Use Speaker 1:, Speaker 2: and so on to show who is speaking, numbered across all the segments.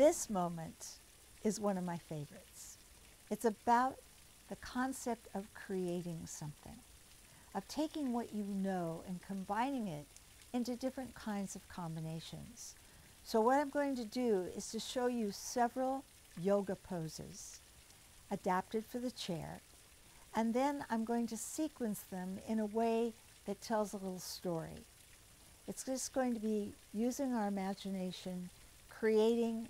Speaker 1: this moment is one of my favorites. It's about the concept of creating something, of taking what you know and combining it into different kinds of combinations. So what I'm going to do is to show you several yoga poses adapted for the chair, and then I'm going to sequence them in a way that tells a little story. It's just going to be using our imagination, creating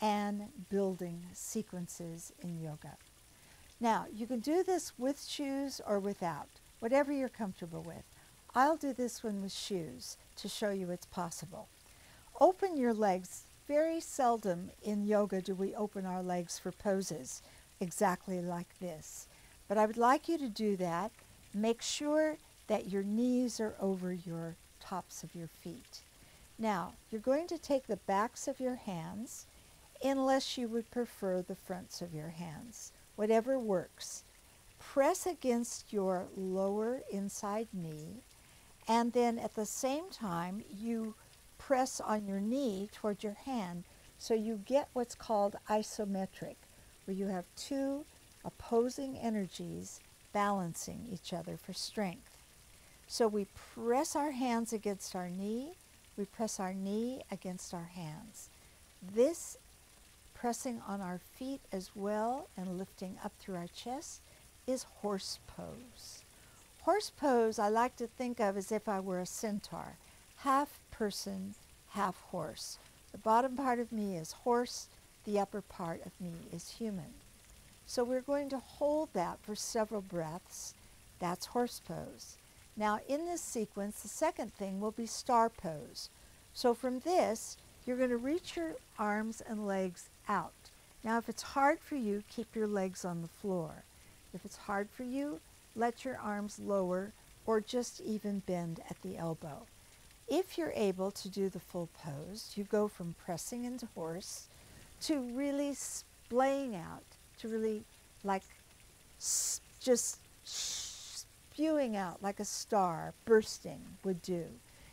Speaker 1: and building sequences in yoga. Now, you can do this with shoes or without, whatever you're comfortable with. I'll do this one with shoes to show you it's possible. Open your legs. Very seldom in yoga do we open our legs for poses exactly like this. But I would like you to do that. Make sure that your knees are over your tops of your feet. Now, you're going to take the backs of your hands, unless you would prefer the fronts of your hands. Whatever works. Press against your lower inside knee, and then at the same time you press on your knee toward your hand, so you get what's called isometric, where you have two opposing energies balancing each other for strength. So we press our hands against our knee, we press our knee against our hands. This pressing on our feet as well and lifting up through our chest is horse pose. Horse pose I like to think of as if I were a centaur, half person, half horse. The bottom part of me is horse, the upper part of me is human. So we're going to hold that for several breaths. That's horse pose. Now in this sequence, the second thing will be star pose. So from this, you're going to reach your arms and legs out. Now if it's hard for you, keep your legs on the floor. If it's hard for you, let your arms lower or just even bend at the elbow. If you're able to do the full pose, you go from pressing into horse to really splaying out, to really like just spewing out like a star, bursting would do.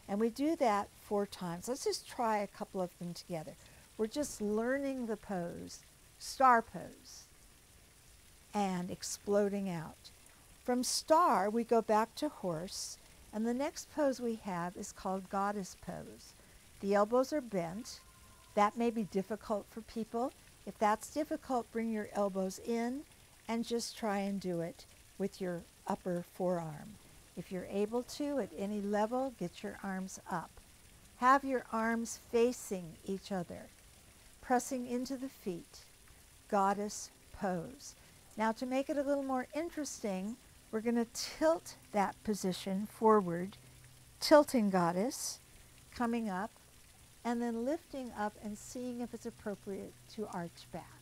Speaker 1: And we do that 4 times. Let's just try a couple of them together. We're just learning the pose, star pose, and exploding out. From star, we go back to horse, and the next pose we have is called goddess pose. The elbows are bent. That may be difficult for people. If that's difficult, bring your elbows in and just try and do it with your upper forearm. If you're able to, at any level, get your arms up. Have your arms facing each other, pressing into the feet. Goddess pose. Now to make it a little more interesting, we're going to tilt that position forward, tilting goddess, coming up, and then lifting up and seeing if it's appropriate to arch back.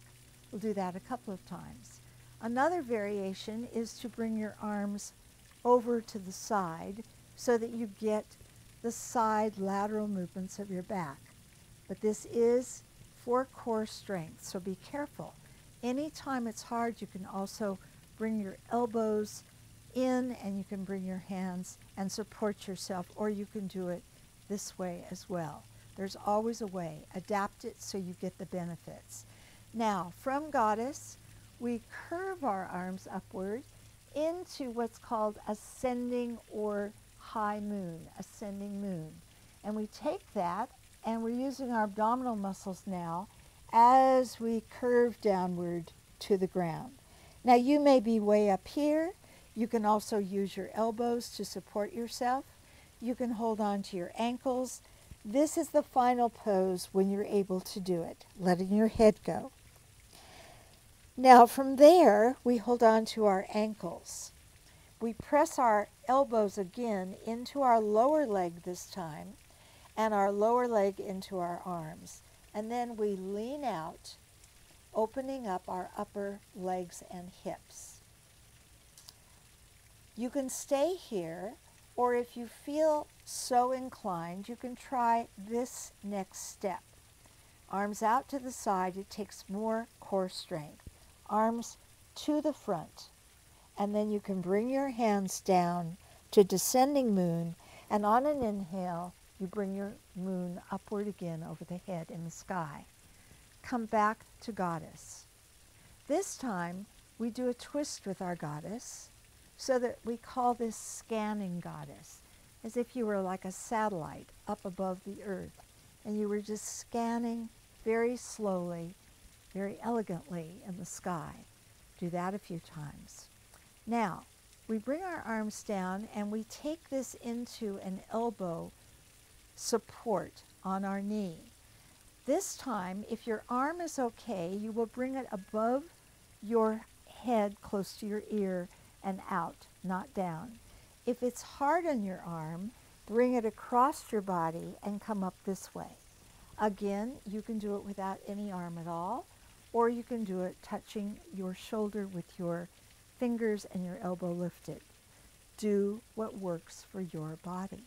Speaker 1: We'll do that a couple of times. Another variation is to bring your arms over to the side so that you get the side lateral movements of your back. But this is for core strength, so be careful. Anytime it's hard, you can also bring your elbows in and you can bring your hands and support yourself, or you can do it this way as well. There's always a way. Adapt it so you get the benefits. Now, from goddess, we curve our arms upward into what's called ascending or high moon, ascending moon. And we take that and we're using our abdominal muscles now as we curve downward to the ground. Now you may be way up here. You can also use your elbows to support yourself. You can hold on to your ankles. This is the final pose when you're able to do it, letting your head go. Now from there, we hold on to our ankles. We press our elbows again into our lower leg this time, and our lower leg into our arms. And then we lean out, opening up our upper legs and hips. You can stay here, or if you feel so inclined, you can try this next step. Arms out to the side, it takes more core strength. Arms to the front, and then you can bring your hands down to descending moon, and on an inhale, you bring your moon upward again over the head in the sky. come back to goddess. This time, we do a twist with our goddess so that we call this scanning goddess, as if you were like a satellite up above the earth, and you were just scanning very slowly, very elegantly in the sky. Do that a few times. Now, we bring our arms down and we take this into an elbow support on our knee. This time, if your arm is okay, you will bring it above your head close to your ear and out, not down. If it's hard on your arm, bring it across your body and come up this way. Again, you can do it without any arm at all, or you can do it touching your shoulder with your fingers and your elbow lifted. Do what works for your body.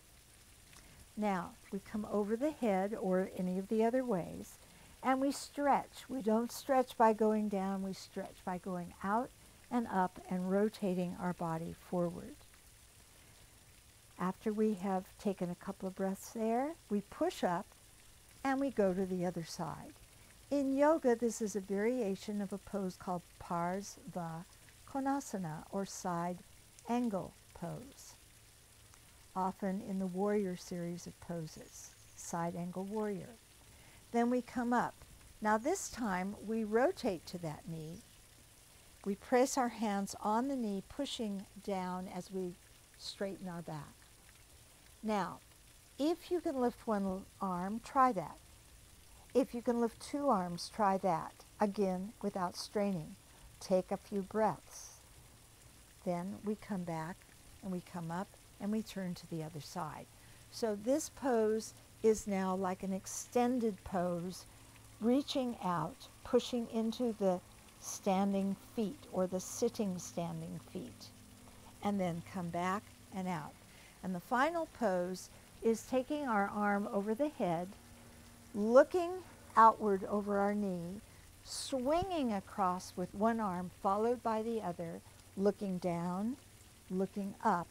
Speaker 1: Now, we come over the head or any of the other ways, and we stretch. We don't stretch by going down, we stretch by going out and up and rotating our body forward. After we have taken a couple of breaths there, we push up and we go to the other side. In yoga, this is a variation of a pose called Parsvakonasana, or side angle pose, often in the warrior series of poses, side angle warrior. Then we come up. Now this time we rotate to that knee. We press our hands on the knee, pushing down as we straighten our back. Now, if you can lift one arm, try that. If you can lift two arms, try that. Again, without straining. Take a few breaths. Then we come back and we come up and we turn to the other side. So this pose is now like an extended pose, reaching out, pushing into the standing feet or the sitting standing feet, and then come back and out. And the final pose is taking our arm over the head, looking outward over our knee, swinging across with one arm followed by the other, looking down, looking up,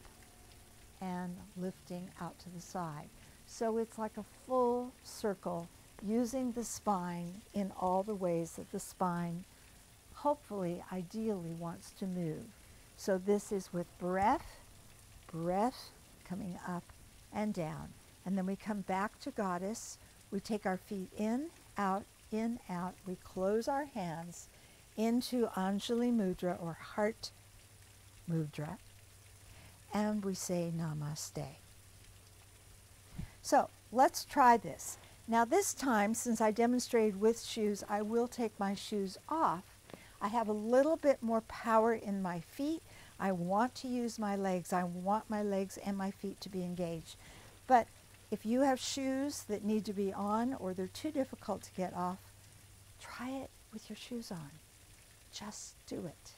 Speaker 1: and lifting out to the side. So it's like a full circle, using the spine in all the ways that the spine hopefully, ideally wants to move. So this is with breath, coming up and down. And then we come back to goddess. We take our feet in, out, we close our hands into Anjali Mudra or Heart Mudra, and we say Namaste. So let's try this. Now this time, since I demonstrated with shoes, I will take my shoes off. I have a little bit more power in my feet. I want to use my legs. I want my legs and my feet to be engaged. But if you have shoes that need to be on or they're too difficult to get off, try it with your shoes on. Just do it.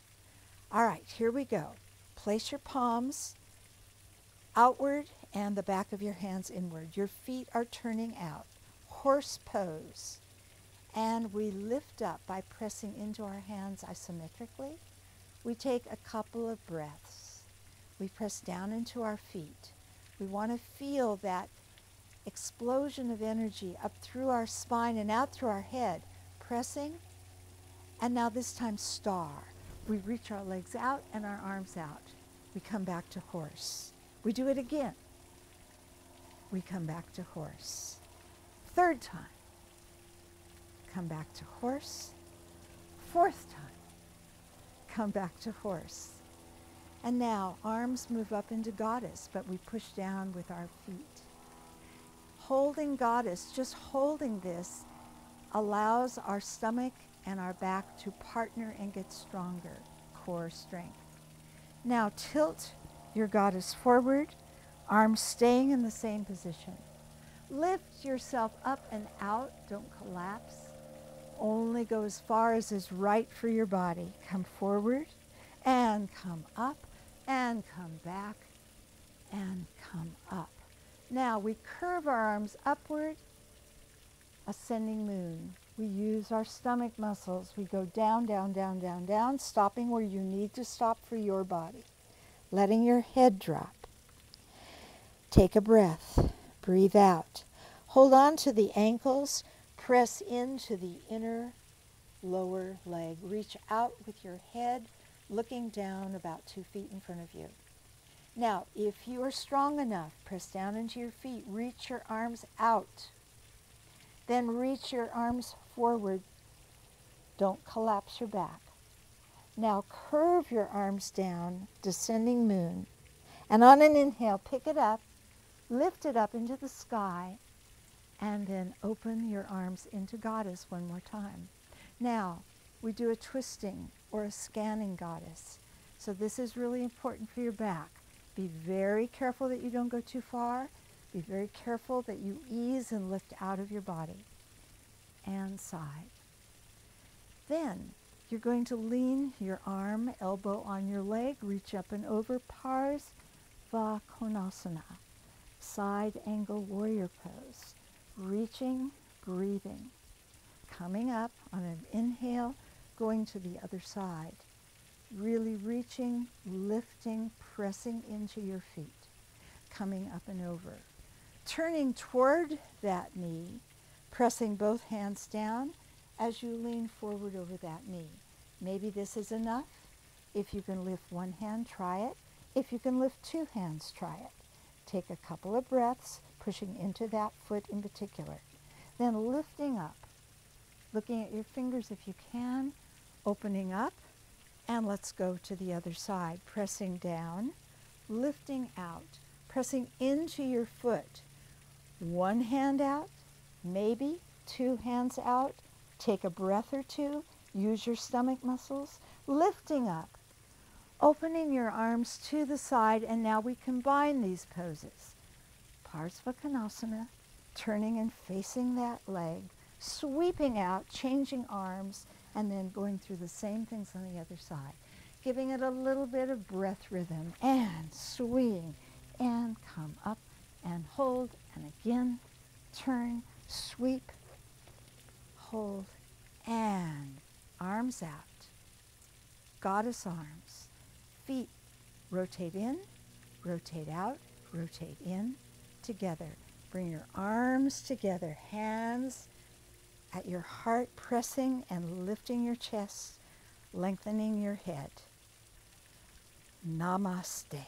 Speaker 1: All right, here we go. Place your palms outward and the back of your hands inward. Your feet are turning out. Horse pose. And we lift up by pressing into our hands isometrically. We take a couple of breaths. We press down into our feet. We want to feel that explosion of energy up through our spine and out through our head, pressing. And now this time star. We reach our legs out and our arms out. We come back to horse. We do it again. We come back to horse. Third time. Come back to horse. Fourth time. Come back to horse. And now arms move up into goddess, but we push down with our feet. Holding goddess, just holding this, allows our stomach and our back to partner and get stronger, core strength. Now tilt your goddess forward, arms staying in the same position. Lift yourself up and out, don't collapse. Only go as far as is right for your body. Come forward and come up and come back and come up. Now we curve our arms upward, ascending moon. We use our stomach muscles. We go down, down, down, down, down, stopping where you need to stop for your body. Letting your head drop. Take a breath. Breathe out. Hold on to the ankles. Press into the inner lower leg. Reach out with your head looking down about 2 feet in front of you. Now, if you are strong enough, press down into your feet. Reach your arms out. Then reach your arms forward. Don't collapse your back. Now curve your arms down, descending moon. And on an inhale, pick it up, lift it up into the sky, and then open your arms into goddess one more time. Now, we do a twisting or a scanning goddess. So this is really important for your back. Be very careful that you don't go too far. Be very careful that you ease and lift out of your body. And side. Then you're going to lean your arm, elbow on your leg, reach up and over, Parsvakonasana, side angle warrior pose. Reaching, breathing. Coming up on an inhale, going to the other side. Really reaching, lifting, pressing into your feet. Coming up and over. Turning toward that knee, pressing both hands down as you lean forward over that knee. Maybe this is enough. If you can lift one hand, try it. If you can lift 2 hands, try it. Take a couple of breaths, pushing into that foot in particular. Then lifting up, looking at your fingers if you can, opening up, and let's go to the other side. Pressing down, lifting out, pressing into your foot. One hand out, maybe 2 hands out. Take a breath or 2. Use your stomach muscles. Lifting up, opening your arms to the side, and now we combine these poses. Parsvakonasana, turning and facing that leg, sweeping out, changing arms, and then going through the same things on the other side. Giving it a little bit of breath rhythm, and swing, and come up, and hold, and again, turn, sweep, hold, and arms out. Goddess arms. Feet rotate in, rotate out, rotate in, together. Bring your arms together, hands at your heart, pressing and lifting your chest, lengthening your head. Namaste.